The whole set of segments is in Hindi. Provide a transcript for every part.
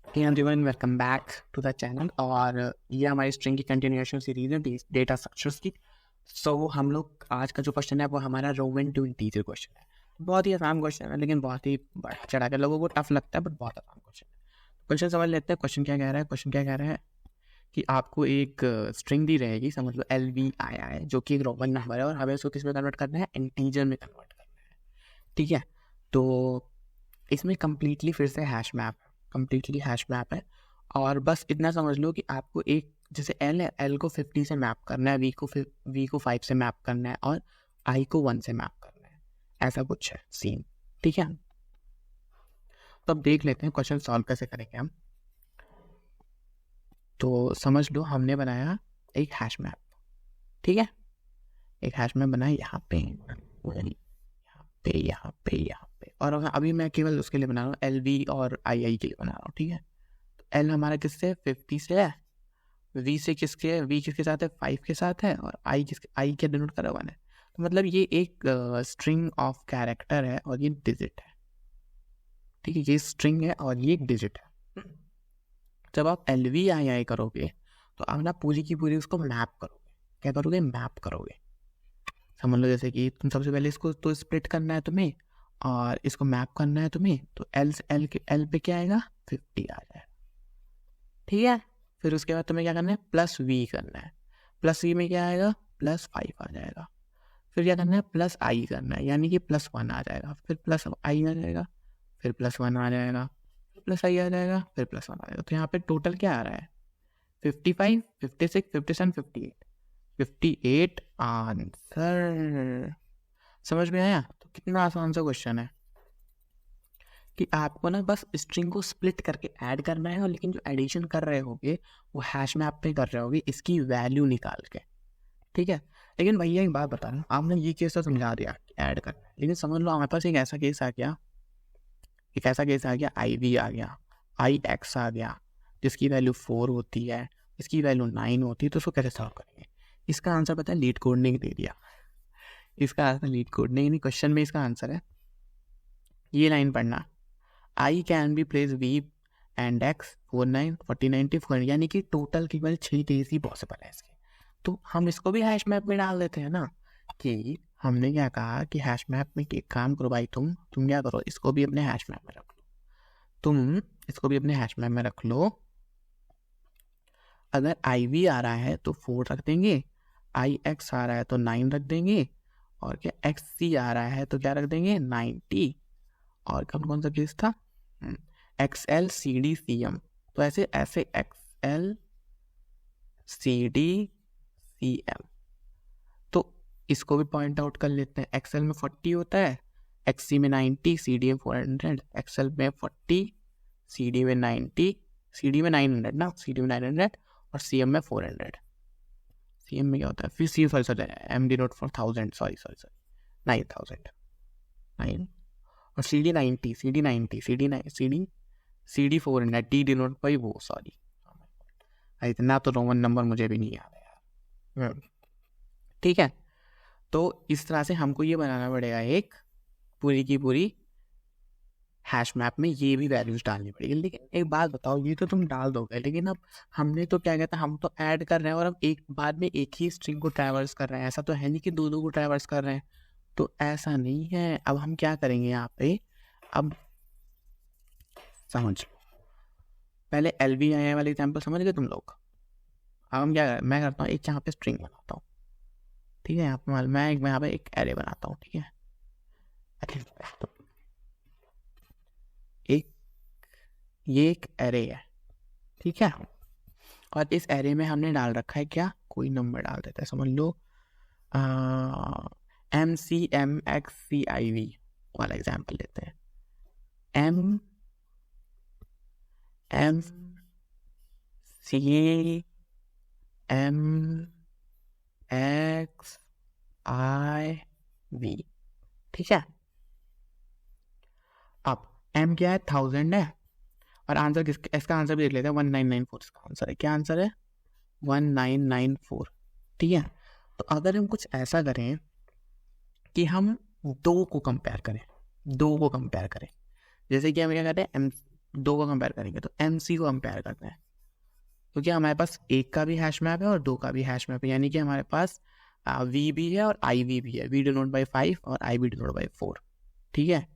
Hey everyone, welcome back to the channel. और ये हमारी स्ट्रिंग की कंटिन्यूएशन सीरीज है डेटा स्ट्रक्चर्स की। हम लोग आज का जो क्वेश्चन है वो हमारा रोमन टू इंटीजर क्वेश्चन है। बहुत ही आसान क्वेश्चन है, लेकिन बहुत ही बढ़ा चढ़ा के लोगों को टफ लगता है, बट बहुत आसान क्वेश्चन है। क्वेश्चन समझ लेते हैं। क्वेश्चन क्या कह रहा है? क्वेश्चन क्या कह रहा है कि आपको एक स्ट्रिंग दी रहेगी, समझ लो LVII, जो कि एक रोमन नंबर है, और हमें उसको किस में कन्वर्ट करना है? इंटीजर में कन्वर्ट करना है। ठीक है, तो इसमें कम्प्लीटली फिर से हैश मैप है। और बस इतना समझ लो कि आपको एक जैसे एल है, एल को 50 से मैप करना है, वी को 5 से मैप करना है, और आई को 1 से मैप करना है। ऐसा कुछ है सीन। ठीक है, तो अब देख लेते हैं क्वेश्चन सॉल्व कैसे करेंगे हम। तो समझ लो हमने बनाया एक हैश मैप। ठीक है, एक हैश मैप बनाया यहाँ पे, यहाँ पे, और अभी मैं केवल उसके लिए बना रहा हूँ, LV और II के लिए बना रहा हूँ। ठीक है, एल हमारा किससे? 50 से है। वी से किसके? वी किसके साथ है? 5 के साथ है। और आई किसके? आई क्या डिनोट करा हुआ है? तो मतलब ये एक स्ट्रिंग ऑफ कैरेक्टर है और ये डिजिट है। ठीक है, ये स्ट्रिंग है और ये एक डिजिट है। जब आप LVII करोगे तो आप ना पूरी की पूरी उसको मैप करोगे। क्या करोगे? मैप करोगे। समझ लो जैसे कि तुम सबसे पहले इसको तो स्प्लिट करना है तुम्हें, और इसको मैप करना है तुम्हें, तो एल पे क्या आएगा? 50 आ जाएगा। ठीक है, फिर उसके बाद तुम्हें क्या करना है? प्लस वी करना है। प्लस वी में क्या आएगा? +5 आ जाएगा। फिर क्या करना है? प्लस आई करना है, यानी कि +1 आ जाएगा। फिर प्लस आई आ जाएगा, फिर +1 आ जाएगा, फिर प्लस आई आ जाएगा, फिर +1 आ जाएगा। तो यहाँ पे टोटल क्या आ रहा है? 55, 56, 57, 58, 58 आंसर। समझ में आया? तो कितना आसान सा क्वेश्चन है कि आपको ना बस स्ट्रिंग को स्प्लिट करके ऐड करना है, और लेकिन जो एडिशन कर रहे होगे वो हैश मैप पे कर रहे होगे, इसकी वैल्यू निकाल के। ठीक है, लेकिन भैया एक बात बता रहा हूँ, आपने ये केस तो समझा दिया ऐड करना है, लेकिन समझ लो हमारे पास एक ऐसा केस आ गया, IV आ गया, IX आ गया, जिसकी वैल्यू 4 होती है, इसकी वैल्यू 9 होती है। तो उसको कैसे सॉल्व करेंगे? इसका आंसर पता है? लीड कोड ने दे दिया। इसका आंसर लीड कोड नहीं, क्वेश्चन में इसका आंसर है, ये लाइन पढ़ना, I can be place V and X 49, 40, 90, 4, यानी कि टोटल केवल 6 केस ही पॉसिबल है इसके। तो हम इसको भी हैश मैप में डाल देते हैं ना, कि हमने क्या कहा कि हैश मैप में एक काम करो भाई, तुम क्या करो, इसको भी अपने हैश मैप में रख लो। तुम इसको भी अपने हैश मैप में रख लो। अगर IV आ रहा है तो 4 रख देंगे, IX आ रहा है तो 9 रख देंगे, और क्या XC आ रहा है तो क्या रख देंगे? 90। और कौन सा केस था? XL CD CM। तो ऐसे XL CD CM, तो इसको भी पॉइंट आउट कर लेते हैं। XL में 40 होता है, XC में 90, CD में 400, XL में 40, CD में 90, CD में 900 ना, CD में 900, और CM में 400। CM में क्या होता है फिर? Sorry M denote for 1000, sorry 9000, 9, और CD 400, D डिनोट बाई वो, सॉरी इतना तो रोमन नंबर मुझे भी नहीं याद है यार। ठीक है, तो इस तरह से हमको ये बनाना पड़ेगा, एक पूरी की पूरी हैश मैप में ये भी वैल्यूज डालनी पड़ेगी। लेकिन एक बात बताओ, ये तो तुम डाल दोगे, लेकिन अब हमने तो क्या कहता है, हम तो ऐड कर रहे हैं, और अब एक बाद में एक ही स्ट्रिंग को ट्रैवर्स कर रहे हैं। ऐसा तो है नहीं कि दो को ट्रैवर्स कर रहे हैं, तो ऐसा नहीं है। अब हम क्या करेंगे यहाँ पे? अब समझ लो, पहले LVII वाले एग्जाम्पल समझ गए तुम लोग। अब हम क्या करें? मैं करता हूँ एक यहाँ पे स्ट्रिंग बनाता हूँ। ठीक है, यहाँ पे मैं यहाँ पे एक एरे बनाता हूँ। ठीक है, ये एक एरे है। ठीक है, और इस एरे में हमने डाल रखा है क्या? कोई नंबर डाल देता है। समझ लो MCMXCIV वाला एग्जाम्पल लेते हैं। MCMXIV। ठीक है, अब M क्या है? 1000 है, और आंसर इसका आंसर भी देख लेते हैं, 1994 इसका आंसर है। क्या आंसर है? 1994। ठीक है, तो अगर हम कुछ ऐसा करें कि हम दो को कंपेयर करें, जैसे कि हम क्या करते हैं, दो को कंपेयर करेंगे तो MC को कंपेयर करते हैं, क्योंकि हमारे पास एक का भी हैश मैप है और दो का भी हैश मैप है, यानी कि हमारे पास V भी है और IV भी है, V डिनोट बाई 5 और IB डिनोट बाई 4। ठीक है,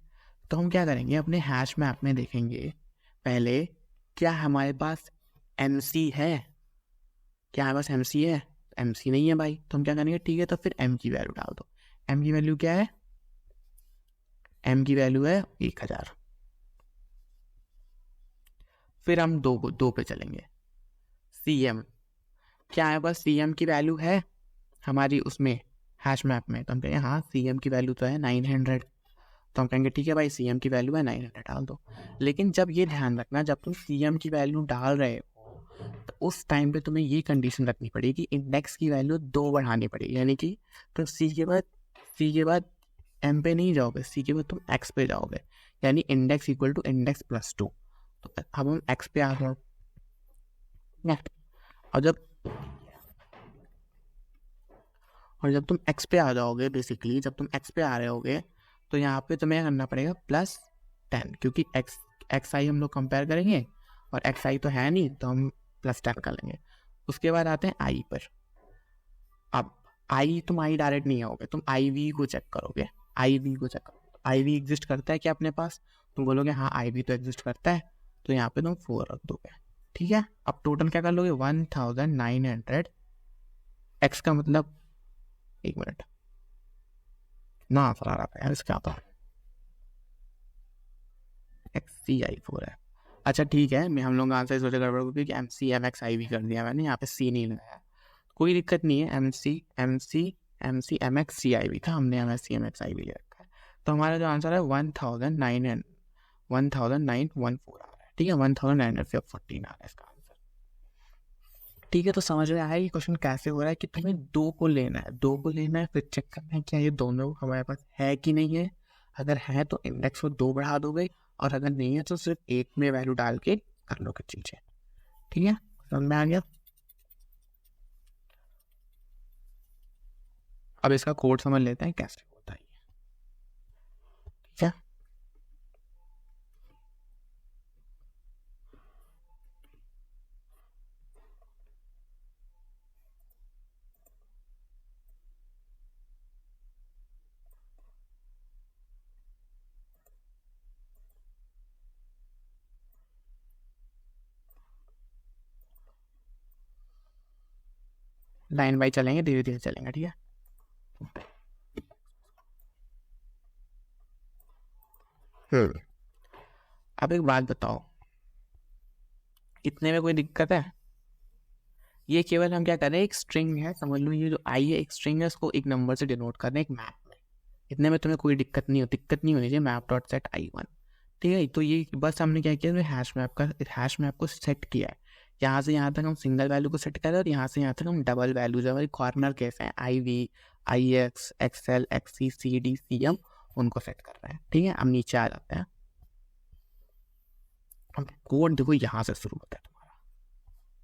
तो हम क्या करेंगे, अपने हैश मैप में देखेंगे पहले क्या हमारे पास MC है, क्या हमारे पास MC है, MC नहीं है भाई, तो हम क्या करेंगे, ठीक है तो फिर M की वैल्यू डाल दो। M की वैल्यू क्या है, M की वैल्यू है 1000। फिर हम दो पे चलेंगे, CM, क्या हमारे पास CM की वैल्यू है हमारी उसमें हैश मैप में, तो हम कहेंगे हाँ CM की वैल्यू तो है 900, तो हम कहेंगे ठीक है भाई CM की वैल्यू है 900 डाल दो। लेकिन जब ये ध्यान रखना, जब तुम CM की वैल्यू डाल रहे हो तो उस टाइम पे तुम्हें ये कंडीशन रखनी पड़ेगी, इंडेक्स की वैल्यू 2 बढ़ानी पड़ेगी, यानी कि तुम C के बाद M पे नहीं जाओगे, C के बाद तुम X पे जाओगे, यानी index equal to index plus 2। तो अब हम X पे आ गए, और जब तुम X पे आ जाओगे, बेसिकली जब तुम X पे आ रहे होगे तो यहाँ पे तुम्हें करना पड़ेगा +10, क्योंकि XI हम लोग कंपेयर करेंगे और XI तो है नहीं, तो हम +10 कर लेंगे। उसके बाद आते हैं I पर। अब तुम I डायरेक्ट नहीं आओगे, तुम IV को चेक करोगे, IV को चेक करोगे, IV एग्जिस्ट करता है क्या अपने पास, तुम बोलोगे हाँ IV तो एग्जिस्ट करता है, तो यहाँ पे तुम 4 रख दोगे। ठीक है, अब टोटल क्या कर लोगे, 1900, X का मतलब, एक मिनट ना आंसर आ रहा था यार इसका, आता XCI4 है। अच्छा ठीक है, मैं हम लोग आंसर सोचे गड़बड़ क्योंकि MC MX IV कर दिया मैंने, यहाँ पे C नहीं लगाया, कोई दिक्कत नहीं है, MC MX CIV था, हमने MSC MX IV ले रखा है। तो हमारा जो आंसर है 1914 आ रहा है। ठीक है, 1914 आ रहा है इसका आंसर। ठीक है, तो समझ में आया ये क्वेश्चन कैसे हो रहा है कि तुम्हें 2 को लेना है, फिर चेक करना है क्या ये दोनों हमारे पास है कि नहीं है। अगर है तो इंडेक्स को 2 बढ़ा दोगे, और अगर नहीं है तो सिर्फ एक में वैल्यू डाल के कर लोगे चीजें। ठीक है, समझ में आ गया। अब इसका कोड समझ लेते हैं कैसे होता है। ठीक है, लाइन बाई चलेंगे, धीरे धीरे चलेंगे। ठीक है, अब एक बात बताओ, इतने में कोई दिक्कत है? ये केवल हम क्या कर रहे हैं, एक स्ट्रिंग है, समझ लो ये जो I है एक स्ट्रिंग है, उसको एक नंबर से डिनोट कर रहे हैं एक मैप में। इतने में तुम्हें कोई दिक्कत नहीं होनी चाहिए, map.set_i1। ठीक है, तो ये बस हमने क्या किया, हैश मैप को सेट किया है। यहाँ से यहाँ तक हम सिंगल वैल्यू को सेट कर रहे हैं, और यहाँ से यहाँ तक हम डबल वैल्यू, जो हमारी कॉर्नर केस है IV, IX, XL, XC, CD, CM, उनको सेट कर रहे हैं। ठीक है, अब नीचे आ जाते हैं। अब कोड देखो यहाँ से शुरू होता है तुम्हारा।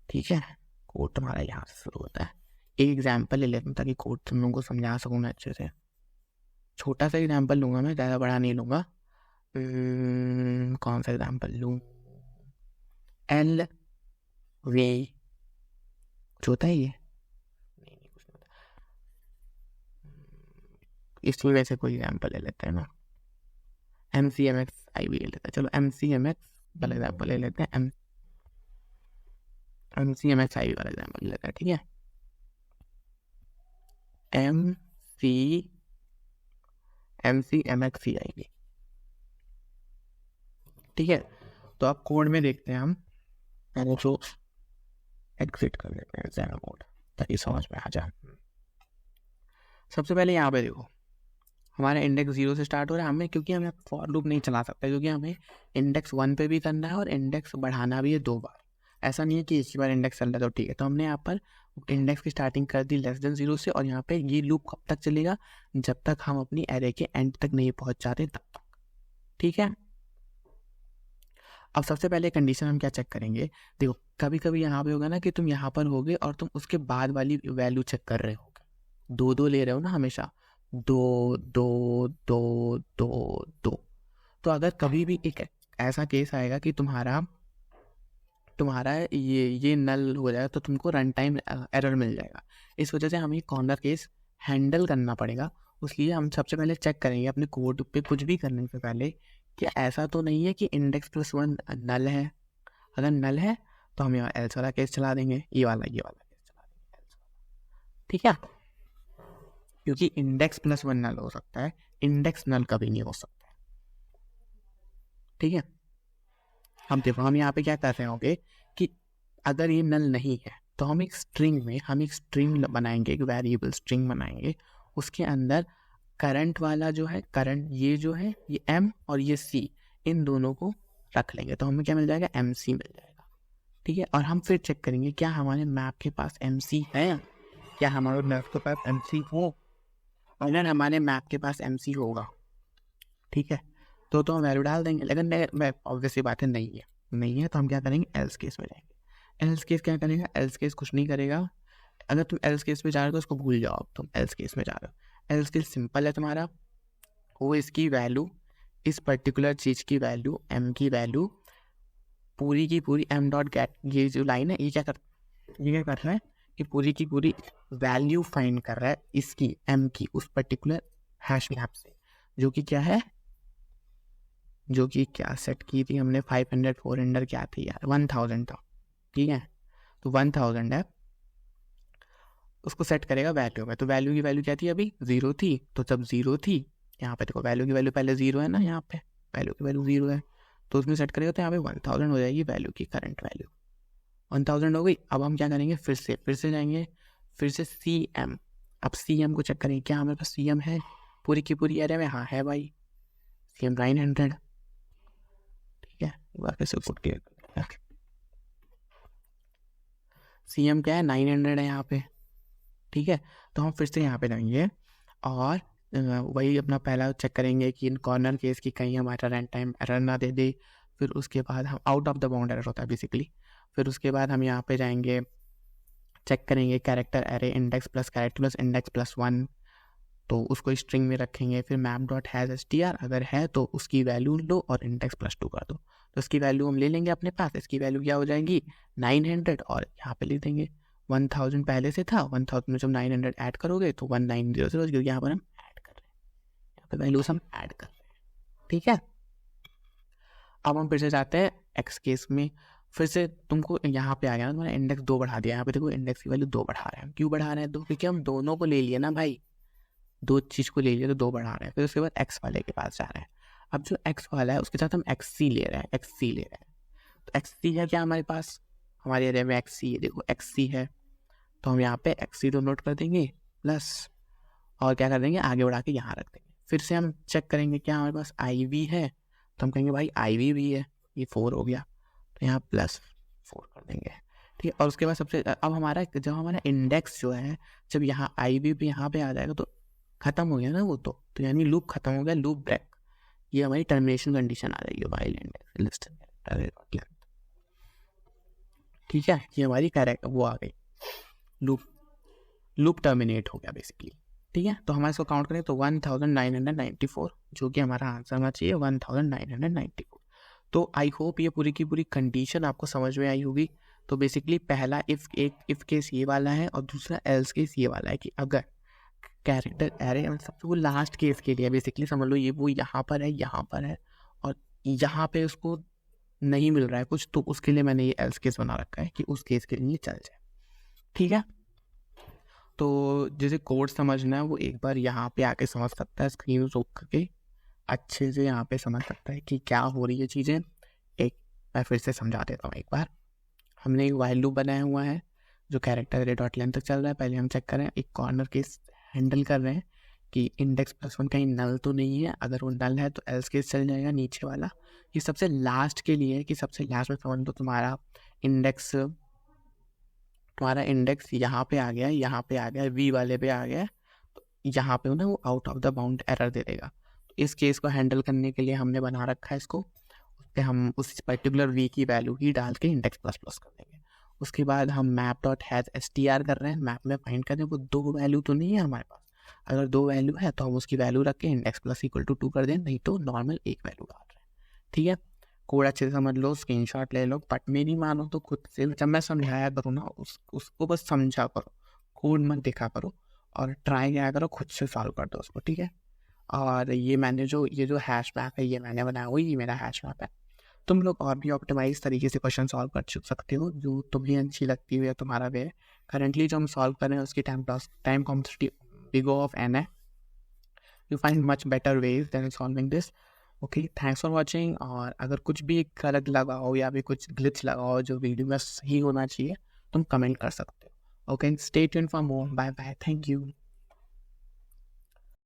ठीक है, कोड तुम्हारा यहाँ से शुरू होता है। एक एग्जाम्पल ले लेता हूँ ताकि कोड तुम लोगों को समझा सकूँ मैं अच्छे से। छोटा सा एग्जाम्पल लूँगा मैं, ज़्यादा बड़ा नहीं लूँगा। कौन सा एग्जाम्पल लूँ, LV कुछ होता है ये, नहीं कुछ नहीं होता, इसी वजह से कोई एग्जाम्पल ले लेते हैं ना, MCMX IV ले लेते हैं। चलो MCMX वाला एग्जाम्पल ले लेते हैं, MCMX IV वाला एग्जाम्पल ले लेते हैं। ठीक है, MCMX CIV। ठीक है, तो आप कोड में देखते हैं, हम पहले जो एग्जिट कर लेते हैं ज़ेरो मोड ताकि समझ में आ जाए। सबसे पहले यहाँ पे देखो, हमारा इंडेक्स 0 से स्टार्ट हो रहा है, हमें क्योंकि हमें फॉर लूप नहीं चला सकता, क्योंकि हमें इंडेक्स 1 पे भी करना है और इंडेक्स बढ़ाना भी है 2 बार। ऐसा नहीं है कि एक ही बार इंडेक्स चल रहा है तो ठीक है। तो हमने यहाँ पर इंडेक्स की स्टार्टिंग कर दी <0 से, और यहाँ पे ये लूप कब तक चलेगा, जब तक हम अपनी एरे के एंड तक नहीं पहुँच जाते तब तक। ठीक है, अब सबसे पहले कंडीशन हम क्या चेक करेंगे, देखो कभी कभी यहाँ पे होगा ना कि तुम यहाँ पर होगे और तुम उसके बाद वाली वैल्यू चेक कर रहे होगे, 2 ले रहे हो ना हमेशा, 2 2 2 2 2। तो अगर कभी भी एक ऐसा केस आएगा कि तुम्हारा ये नल हो जाएगा, तो तुमको रन टाइम एरर मिल जाएगा। इस वजह से हमें कॉर्नर केस हैंडल करना पड़ेगा। इसलिए हम सबसे पहले चेक करेंगे अपने कोड पे कुछ भी करने से पहले कि ऐसा तो नहीं है कि इंडेक्स प्लस वन नल है। अगर नल है तो हम यहाँ एल्स वाला केस चला देंगे, ये वाला केस चला देंगे एल्स वाला, ठीक है। क्योंकि इंडेक्स प्लस वन नल हो सकता है, इंडेक्स नल कभी नहीं हो सकता है, ठीक है। हम देखो हम यहाँ पे क्या कर रहे होंगे कि अगर ये नल नहीं है तो हम एक स्ट्रिंग बनाएंगे, एक वेरिएबल स्ट्रिंग बनाएंगे। उसके अंदर करंट वाला जो है, करंट ये जो है ये m और ये c, इन दोनों को रख लेंगे तो हमें क्या मिल जाएगा, mc मिल जाएगा, ठीक है। और हम फिर चेक करेंगे क्या हमारे मैप के पास mc है, क्या हमारे मैप के पास mc हो। अगर हमारे मैप के पास mc होगा, ठीक है, तो हम वैल्यू डाल देंगे। लेकिन ऑब्वियसली बात है नहीं है तो हम क्या करेंगे, एल्स केस में जाएंगे। एल्स केस क्या करेगा, एल्स केस कुछ नहीं करेगा। अगर तुम एल्स केस में जा रहे हो तो उसको भूल जाओ, अब तुम एल्स केस में जा रहे हो। एल्स केस सिंपल है तुम्हारा, वो इसकी वैल्यू, इस पर्टिकुलर चीज़ की वैल्यू, m की वैल्यू पूरी की पूरी m डॉट गेट, ये जो लाइन है ये क्या कर रहा है कि पूरी की पूरी वैल्यू फाइंड कर रहा है इसकी m की, उस पर्टिकुलर हैश मैप से, जो कि क्या है, जो कि क्या सेट की थी हमने, 500 400 क्या थी यार, 1000 था, ठीक है। तो 1000 है, उसको सेट करेगा वैल्यू में। तो वैल्यू की वैल्यू क्या थी, अभी 0 थी। तो जब 0 थी, यहाँ पे देखो वैल्यू की वैल्यू पहले 0 है ना, यहाँ पे वैल्यू की वैल्यू 0 है, तो उसमें सेट करेगा तो यहाँ पे 1000 हो जाएगी वैल्यू की, करंट वैल्यू 1000 हो गई। अब हम क्या करेंगे, फिर से जाएंगे, फिर से CM। अब CM को चेक करेंगे, क्या हमारे पास CM है पूरी की पूरी एरिया में, हाँ है भाई, CM 900, ठीक है। CM क्या है, 900 है यहाँ पे, ठीक है। तो हम फिर से यहाँ पे जाएंगे और वही अपना पहला चेक करेंगे कि इन कॉर्नर केस की कहीं हमारा रन टाइम एरर ना दे दे। फिर उसके बाद हम out of the bound error होता है बेसिकली। फिर उसके बाद हम यहाँ पे जाएंगे, चेक करेंगे character array index plus character plus index plus 1, तो उसको स्ट्रिंग में रखेंगे। फिर मैप डॉट हैज़ str, अगर है तो उसकी वैल्यू लो और इंडेक्स प्लस 2 कर दो, तो इसकी वैल्यू हम ले लेंगे अपने पास। इसकी वैल्यू क्या हो जाएगी, 900, और यहाँ पे लिख देंगे 1000 पहले से था, 1000 में जब 900 ऐड करोगे तो 1900, क्योंकि यहाँ पर हम ऐड कर रहे हैं, यहाँ पे वैल्यूज हम ऐड कर रहे हैं, ठीक है। अब हम फिर से जाते हैं एक्स केस में। फिर से तुमको यहाँ पे आ गया ना, तुम्हारा इंडेक्स 2 बढ़ा दिया। यहाँ पे देखो इंडेक्स की वैल्यू 2 बढ़ा रहे हैं। क्यों बढ़ा रहे हैं 2, क्योंकि हम दोनों को ले लिए ना भाई, 2 चीज़ को ले लिया तो 2 बढ़ा रहे हैं। फिर उसके बाद एक्स वाले के पास जा रहे हैं। अब जो एक्स वाला है उसके साथ हम XC ले रहे हैं, तो XC है क्या हमारे पास, हमारे एरिया में XC है, देखो XC है, तो हम यहाँ पे XC तो नोट कर देंगे प्लस, और क्या कर देंगे, आगे बढ़ा के यहाँ रख देंगे। फिर से हम चेक करेंगे क्या हमारे पास IV है, तो हम कहेंगे भाई IV भी है, ये 4 हो गया, तो यहाँ +4 कर देंगे, ठीक है। और उसके बाद सबसे अब हमारा जब हमारा इंडेक्स जो है, जब यहाँ IV भी यहाँ पे आ जाएगा तो खत्म हो गया ना वो, तो यानी लूप खत्म हो गया, लूप ब्रेक, ये हमारी टर्मिनेशन कंडीशन आ जाएगी वाइल इंडेक्स लिस्ट, ठीक है। ये हमारी करेक्ट वो आ गई, लूप टर्मिनेट हो गया बेसिकली, ठीक है। तो हमारे इसको काउंट करें तो 1994, जो कि हमारा आंसर होना चाहिए 1994। तो आई होप ये पूरी की पूरी कंडीशन आपको समझ में आई होगी। तो बेसिकली पहला इफ केस ये वाला है और दूसरा एल्स केस ये वाला है कि अगर कैरेक्टर एरे सबसे वो लास्ट केस के लिए बेसिकली समझ लो, ये वो यहाँ पर है और यहाँ पे उसको नहीं मिल रहा है कुछ, तो उसके लिए मैंने ये एल्स केस बना रखा है कि उस केस के लिए चल जाए, ठीक है। तो जैसे कोड समझना है वो एक बार यहाँ पे आके समझ सकता है, स्क्रीन रोक करके अच्छे से यहाँ पे समझ सकता है कि क्या हो रही है चीज़ें। एक मैं फिर से समझा देता हूँ एक बार। हमने एक वाइल लूप बनाया हुआ है जो कैरेक्टर एरे डॉट लेंथ तक चल रहा है। पहले हम चेक करें, एक कॉर्नर केस हैंडल कर रहे हैं कि इंडेक्स +1 कहीं नल तो नहीं है, अगर वो नल है तो एल्स केस चल जाएगा नीचे वाला। ये सबसे लास्ट के लिए है कि सबसे लास्ट में समझ लो तुम्हारा इंडेक्स यहाँ पे आ गया, V वाले पे आ गया, तो यहाँ पे ना वो out of the bound error दे देगा। तो इस केस को हैंडल करने के लिए हमने बना रखा है इसको, उस पर हम उस पर्टिकुलर V की वैल्यू ही डाल के इंडेक्स ++ कर देंगे। उसके बाद हम मैप डॉट हैज़ str कर रहे हैं, मैप में फाइंड कर रहे हैं वो 2 वैल्यू तो नहीं है हमारे पास, अगर 2 वैल्यू है तो हम उसकी वैल्यू रख के इंडेक्स += 2 कर दें, नहीं तो नॉर्मल 1 वैल्यू डाल रहे हैं, ठीक है। कोड अच्छे से समझ लो, स्क्रीनशॉट ले लो, बट मेरी मानो तो खुद से जब मैं समझाया करूँ ना उसको बस समझा करो, कोड मत देखा करो और ट्राई किया करो, खुद से सॉल्व कर दो उसको, ठीक है। और ये जो हैश मैप है ये मैंने बनाया हुआ, ये मेरा हैश मैप है। तुम लोग और भी ऑप्टिमाइज तरीके से क्वेश्चन सॉल्व कर सकते हो जो तुम्हें अच्छी लगती है, तुम्हारा वे है। करेंटली जो हम सॉल्व कर रहे हैं उसकी time complexity big of n है। You find much better ways than solving this. Okay, thanks for watching. और अगर कुछ भी गलत लगा हो या भी कुछ ग्लिच लगा हो जो वीडियो में सही होना चाहिए, तुम कमेंट कर सकते हो। Okay, stay tuned for more. Bye bye, thank you.